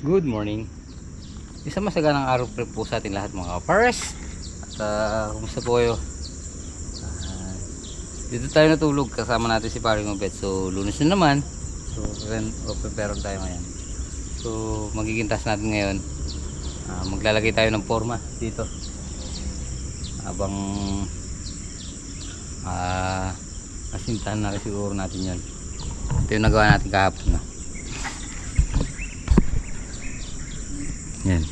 Good morning. Isang masaganang araw po sa ating lahat mga kapares. At kumusta po kayo? Dito tayo natulog kasama natin si Paring Obet. So Lunes na naman. So prepare tayo ngayon. So magiging task natin ngayon. Maglalagay tayo ng forma dito. Habang asintahan na rin siguro natin yun. Ito yung nagawa natin kahapon na. Yan.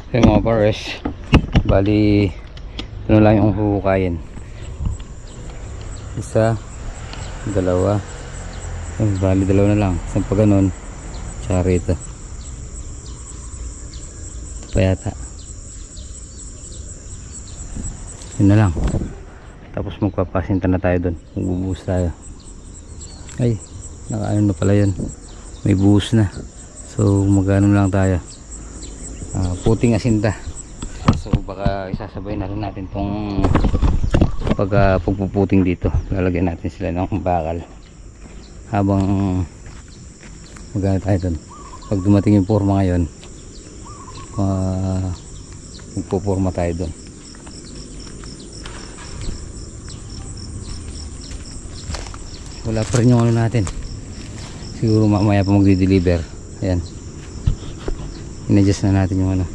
Okay mga pares, bali ano lang yung huhukayin, isa, dalawa, bali dalawa na lang, isang pa ganun, tsaka rito ito pa yata, yun na lang. Tapos magpapasinta na tayo dun, magbubuhos tayo. Ay, nakaano na pala yun, may buhos na. So magano lang tayo, puting asinta. So baka isasabay na rin natin tong pagpuputing dito. Lalagyan natin sila ng bakal habang magana tayo dun. Pag dumating yung forma ngayon, magpuporma tayo dun. Wala pa rin yung ano natin, siguro mamaya pa magdi-deliver. Ayan, in-adjust na natin yung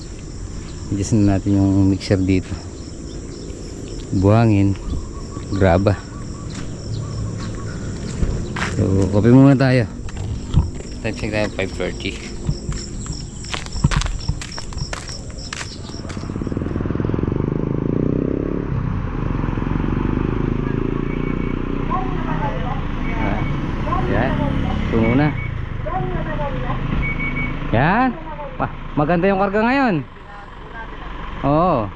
adjust na natin yung mixer dito, buhangin, graba. So kape muna tayo, time check tayo 5:30. Yan, ito muna. Yan, maganda yung karga ngayon. Oo.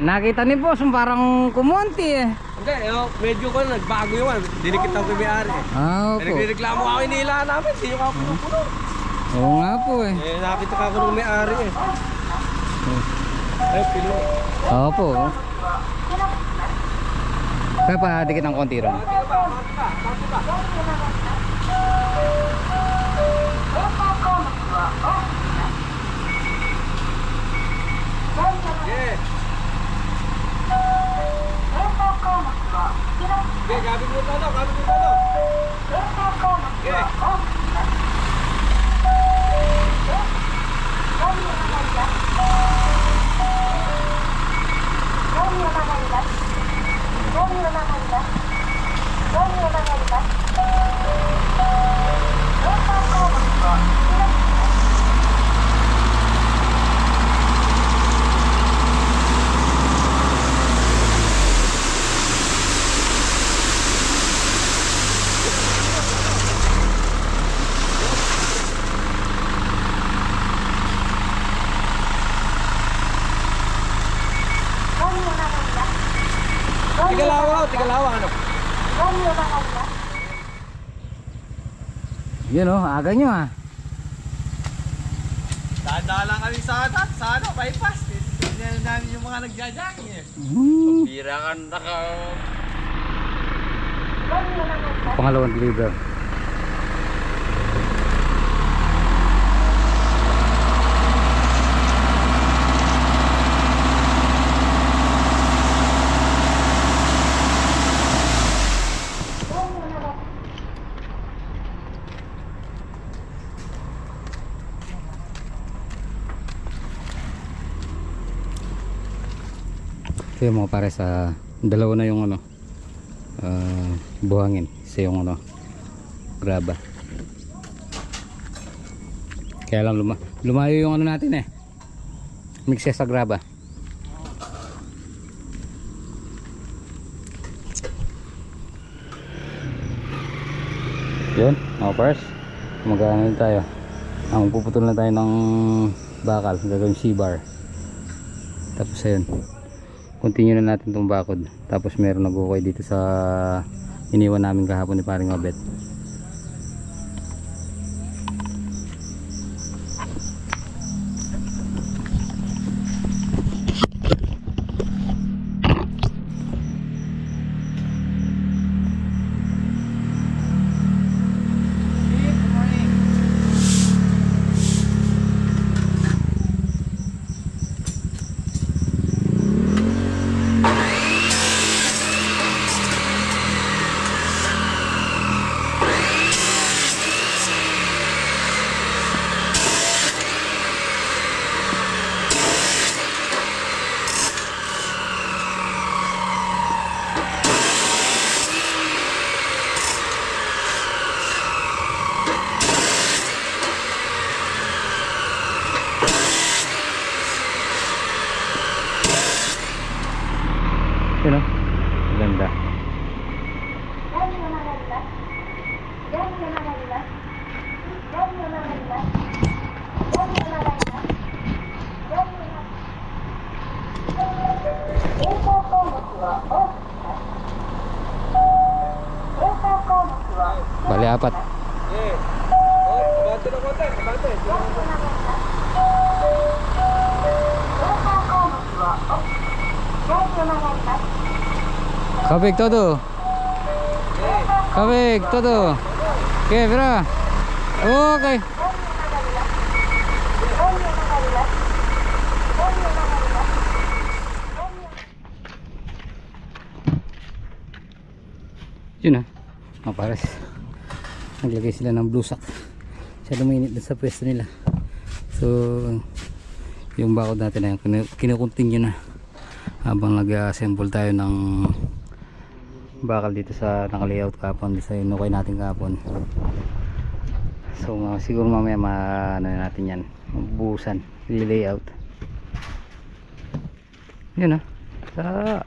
Nakita ni boss parang kumonti eh. Hindi, medyo ko nagbago yun. Dinikit ang PBR eh. Opo. Nagreklamo ako, inila namin. Hindi yung ako puno. Oo nga po eh. Nakita ka ako ng may-ari eh. Ay, pilo. Opo. Kaya pa dikit ng konti ron. Yeah. Okay, gamit mo ito, gamit mo ito. Okay. Tigalawa ano? Yun o, aga nyo ah. Dadala kami sa bypass. Tignan namin yung mga nagjajang eh. Bira ka naka... Pangalawang deliver. Ito yung mga pare sa dalawa na yung buhangin, isa yung graba. Kaya lang lumayo yung ano natin eh. Mixes sa graba. Yun, mga pars. Mag-ano tayo. Ang puputol na tayo ng bakal, gagawin C-bar. Tapos ayun. Continue na natin itong bakod. Tapos meron nag-ukay dito sa iniwan namin kahapon ni paring Mabet. Yun o, ganda. Bali apat. Kabante na konti, kabante. Kabig todo. Kabig todo. Okay, bra. Okay. Yun na. Mga pares. Naglagay sila ng blue sack. Siya luminit sa pwesto nila. So yung bakod natin na yung kinukontinue na habang nag-assemble tayo ng bakal dito sa naka-layout kapon, sa inukay natin kapon. So siguro mamaya ano natin yan, mabubusan, i-layout. Yun na sa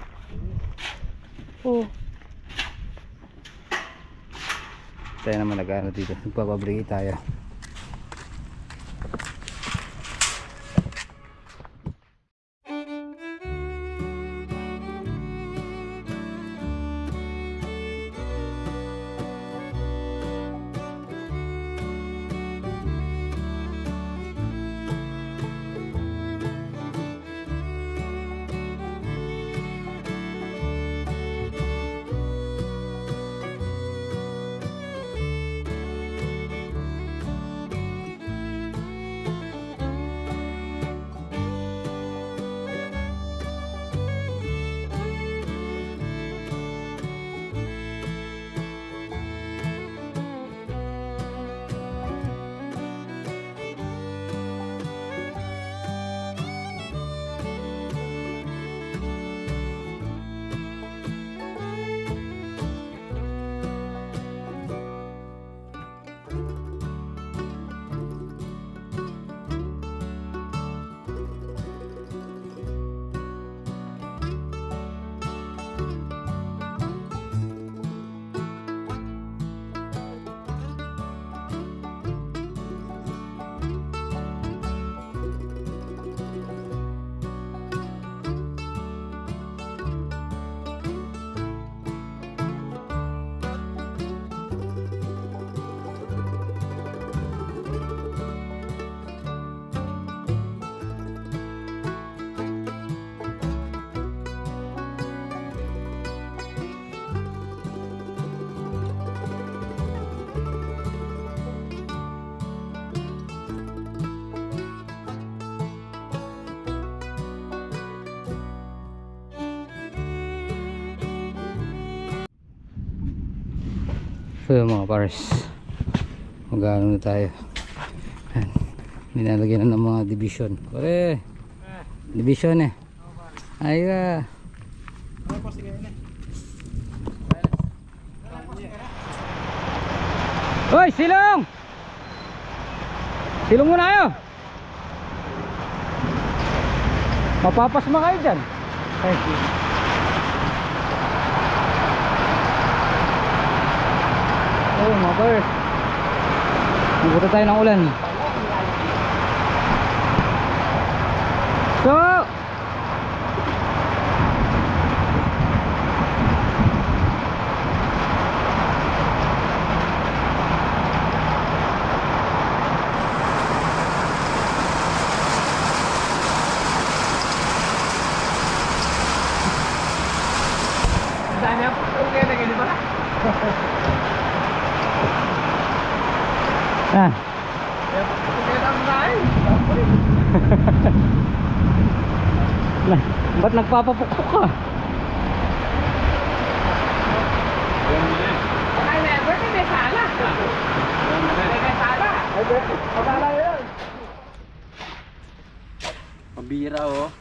tayo naman nag-ano dito, nagpapabrigate tayo. So mga pares, mag-ano na tayo. Nilalagyan na ng mga division. Pare, division eh. Ayun. Hoy, silong! Silong muna kayo. Mapapasma kayo dyan. Thank you. Oh mga pare, mabuta tayo ng ulan. So Sana po okay na gini pala. ah, Okay na tayo. ba't nagpapapukpok ka? Ay, never na may sala. May sala. Masala yun. Pambira oh.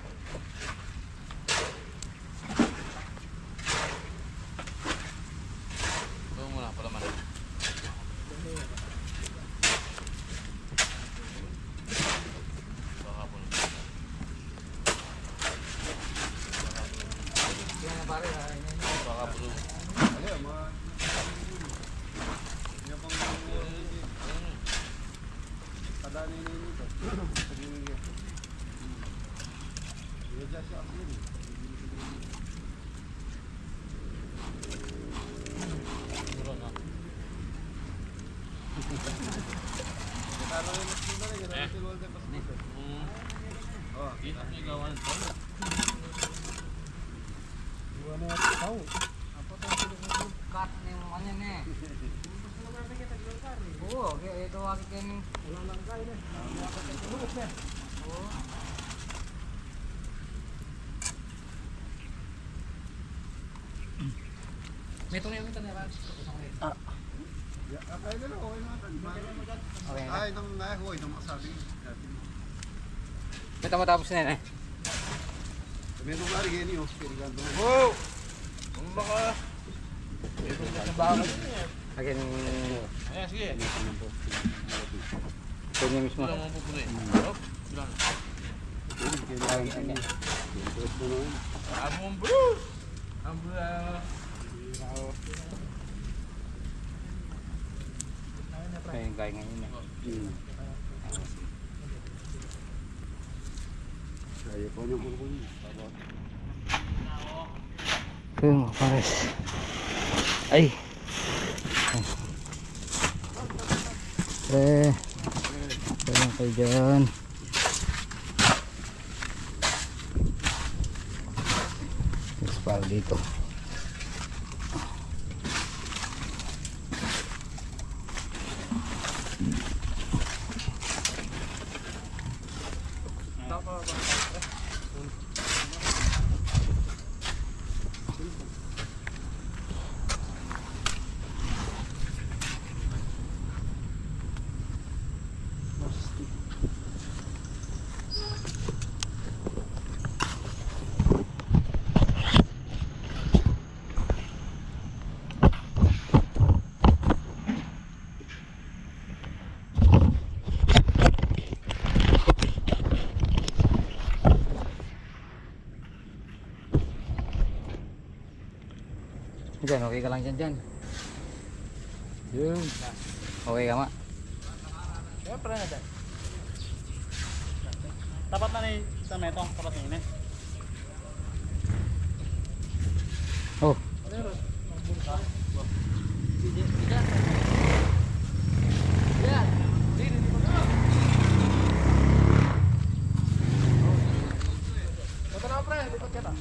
Ito matapos na yan eh. Wow! Ang baka. Akin Ayan, sige. ito niya mismo. Bilang mo pupunin. Bilang. Among Bruce! Ang Ayun kaya ngayon eh. Ito yung mga pares. Ay! Ito lang kayo dyan. Tapos para dito. Diyan, okay ka lang dyan. Yun. Okay ka ma? Siyempre na dyan. Tapat na ni sa metong. Tapat na yun eh. Oh. Ito na pre, lipat ka na.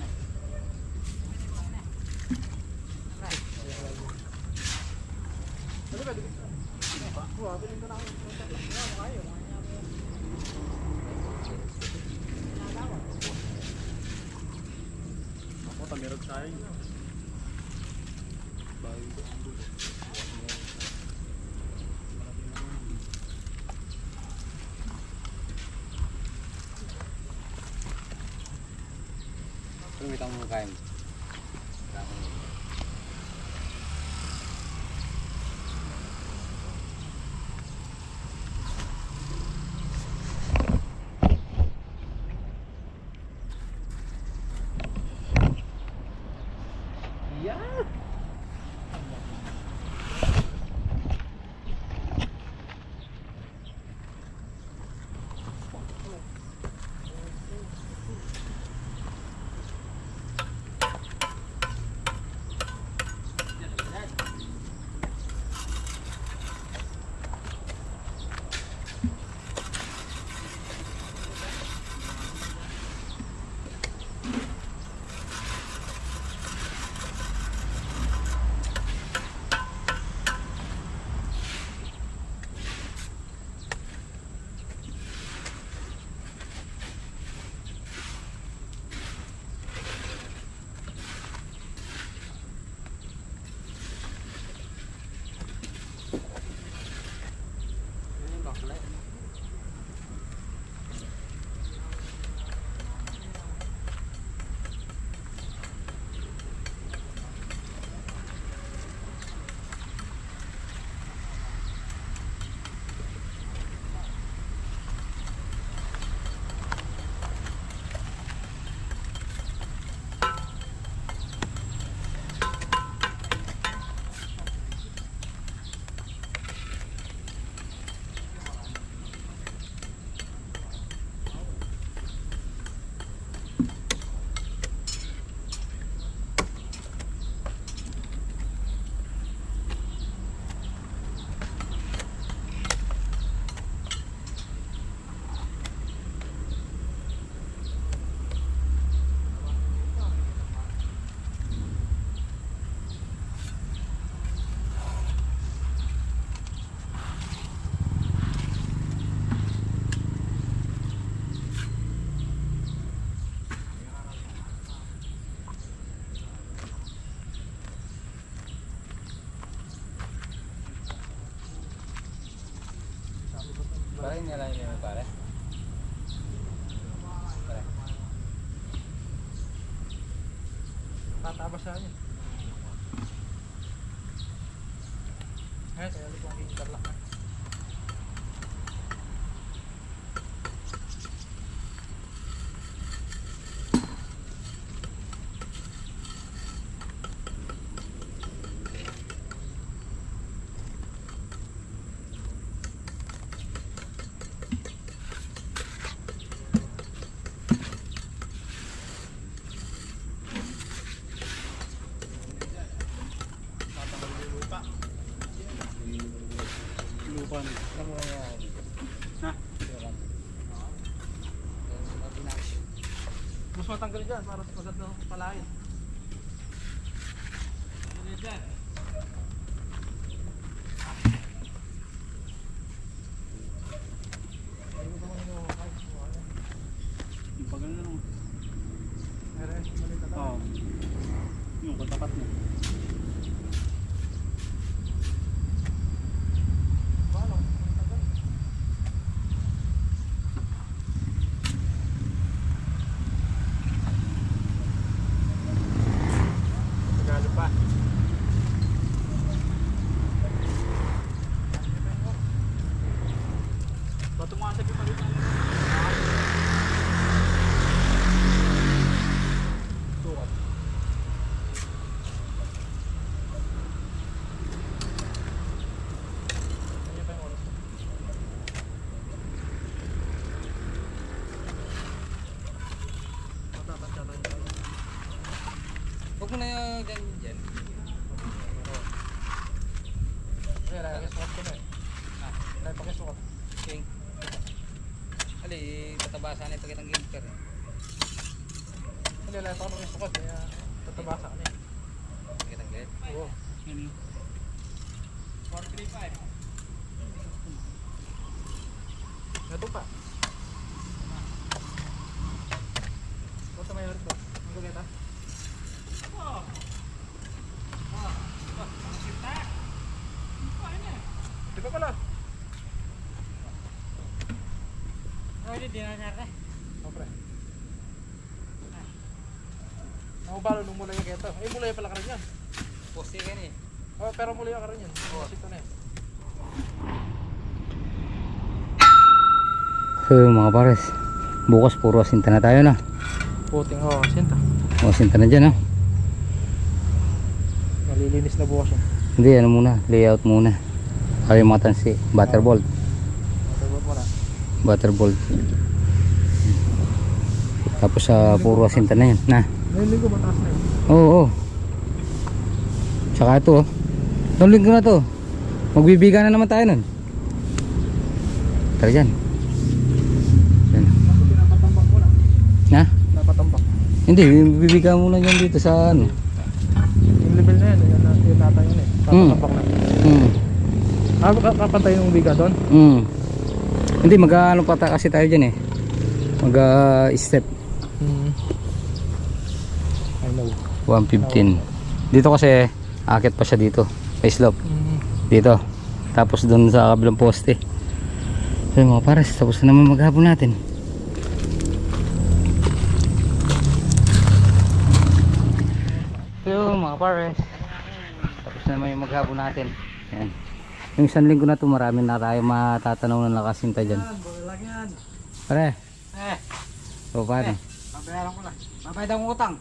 Ako tamirag tayo. Tumitang mo kain. Pare, nilalim mo pare. Pare. Tatabas na niya. Eh, kaya lupa ang interlock. Lupan. Ha? Mas matanggal dyan para maganda palayan. Dyan. Yung pagal na nung. Oo. Yung katapat mo. Bato mo ang sabi pa rin. Sukat. Ano pa yung oras? Matatansya tayo. Huwag mo na yung dyan. Ay, sukat ko na eh. Ay, pakisukat. King. Ali, tatabasan ito kitang gimper. Hindi, lahat ako pakisukat. Kaya tatabasa ka na eh. Kitang gimper. Oo. 435. Ito pa. Ito may harit ba? Ang gagata? Oo. Ang kita. Di ba pala? Pwede din na natin. O pre. Nakubalo nung mula yung keto. Eh mula yung pala ka rin yan. Poste ka ni. Oh, pero muli ka rin yan. Ito na yan. So mga pares, bukas puro asinta na tayo na. Puting sinta. O asinta na dyan ha. Malilinis na bukas yan. Hindi, ano muna, layout muna. Kaya yung mga tansi, butterbolt. Matagod mo na. Butterbolt. Tapos sa puro asinta na yan. Na. Ngayon linggo mataas na yun. Oo. Tsaka ito oh. Noong linggo na to. Magbibiga na naman tayo nun. Tara dyan. Yan. Kasi pinapatambak mo na. Na? Napatambak. Hindi, bibiga muna yan dito sa ano. Yung level na yan. Yun nata yun eh. Papatambak na. Kapantay yung biga doon? Hindi, mag-ano pa kasi tayo dyan eh. Mag-step. I know. 115. Dito kasi, akit pa siya dito. May slope. Dito. Tapos doon sa kabilang poste. So mga pares, tapos na naman maghapon natin. So mga pares, tapos na naman yung maghapon natin. Yan. Yung isang linggo na to, marami na tayo matatanaw ng lakasinta dyan. Lang yan. Pare, so paano? Babayaran ko na. Mabay daw ng utang.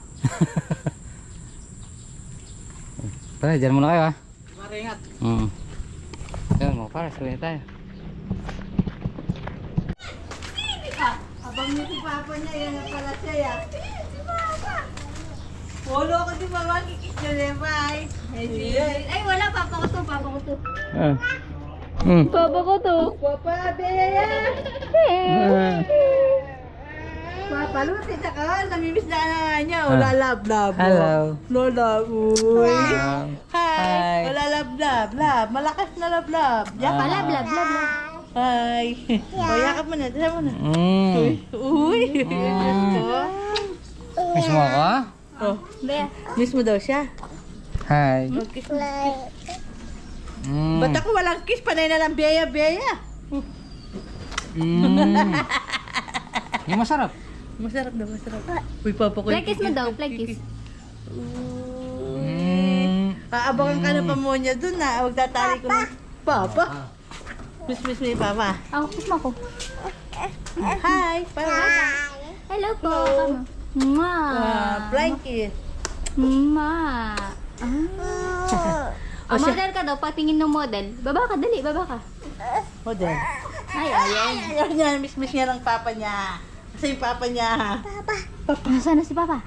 Pare, dyan muna kayo ha. Maringat. Yan mga pares, tuloy tayo. Abang niya si Papa niya, yan na pala siya ya. Wala ko si Mama, kikis niya na bye. Ay, wala, Papa ko to, Papa ko to. Papa ko to. Papa, Bea! Papa, luti sa ka, namimiss na nga niya. Wala lab-lab. Hello. Lola, uy. Hi. Hi. Wala lab-lab. Malakas na lab-lab. Yaka, lab-lab. Hi. O, yakap mo na. Tala mo na. Uy. Miss mo ako? Oh, miss mo daw siya. Hi. Mag-kiss mo. Ba't ako walang kiss? Panay na lang beya. Yung masarap. Masarap na, masarap. Uy, papa ko. Play kiss mo daw, play kiss. Paabangan ka na pamonya dun na. Huwag tatali ko ng papa. Miss mo yung papa. Ako, kiss mo ako. Hi, papa. Hello po. Mwah. Blind kiss. Mwah. Ah. Model ka daw, patingin ng model. Baba ka, dali, baba ka. Model. Ay, ayan. Ayaw niya, miss niya ng papa niya. Kasi yung papa niya. Nasaan na si Papa?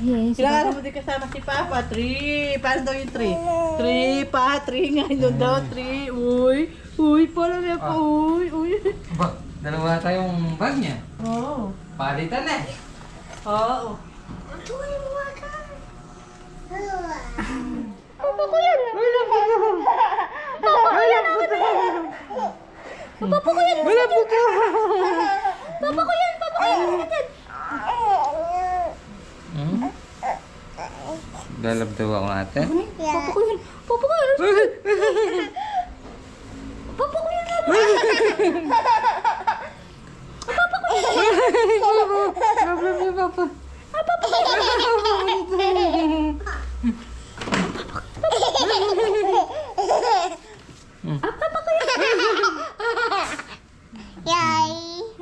Ayan, si Kailangan Papa. mo din kasama si Papa. 3. Paano daw yung 3? 3 pa. 3 nga. Yun daw. 3. Uy. Uy. Paano niya po? Uy. Uy. Ba, dalawa tayong bag niya. Oo. Palitan eh. Oo. Papa ko yan. Papa ko yan. Papa ko yan. Wala po ka. Papa ko yan. Papa ko yan. Lalab daw ako ate. Papa ko yan. Papa ko yan. Papa ko yan. Love you, Papa.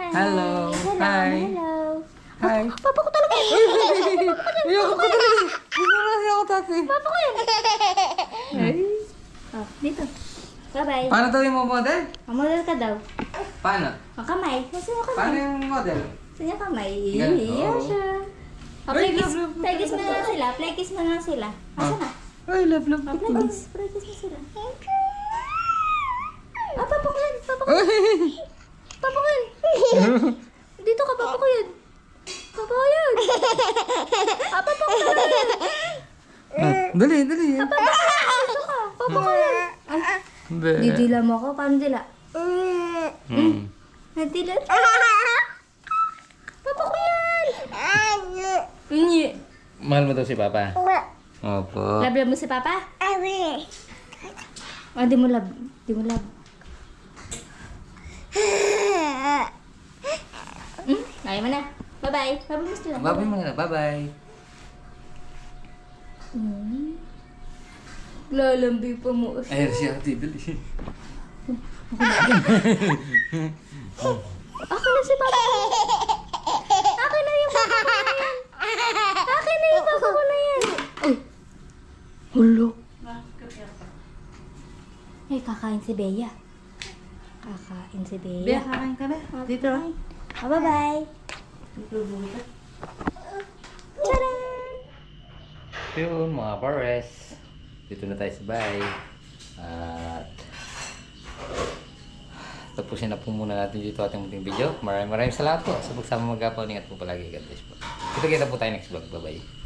Hello. Hi. Hello. Hi. Papa ko talaga. Ayoko ko talaga. Hindi ako tati. Papa ko yan. Oh, dito. Bye-bye. Paano daw yung model? Model ka daw. Paano? Ang kamay. Nasa yung Paano kamay. yung model? Nasa yung kamay. Ganun, Iya oo. siya. Oh, Ay, play kiss love, love, mo na sila. Play kiss mo na sila. Asa na? Ay, love. Oh, play kiss mo sila. Ah, papa ko yan. Papa ko yan. Papa ko yan. Dito ka, papa ko yan. Papa ko yan. Ah, papa ko yan. Dali. Dito ka. Papa ko yan. Ay, didila mo ako. Paano dila? Nadila. Papa ko yan. Hindi. Mahal mo daw si Papa? Opo. Love mo si Papa? Oh, di mo love. Di mo love. Ayaw mo na. Bye-bye. Bye-bye mo sila. Bye-bye muna. Bye-bye. Lalambi pa mo. Ayan si ate. Dali. Akin na si Papa. Akin na yung Papa ko na yan. Akin na yung Papa ko na yan. Uy. Hulo. Ay, kakain si Bea. Kakain si Bea. Bea, kakain ka na. Dito. Oh, bye-bye. Yun mga pares. Dito na tayo sa bahay. At tapusin na po muna natin dito ating munting video. Maraming salamat po sa pagsama mag-uploading at po palagi. God bless po. Kita po tayo next vlog. Bye-bye.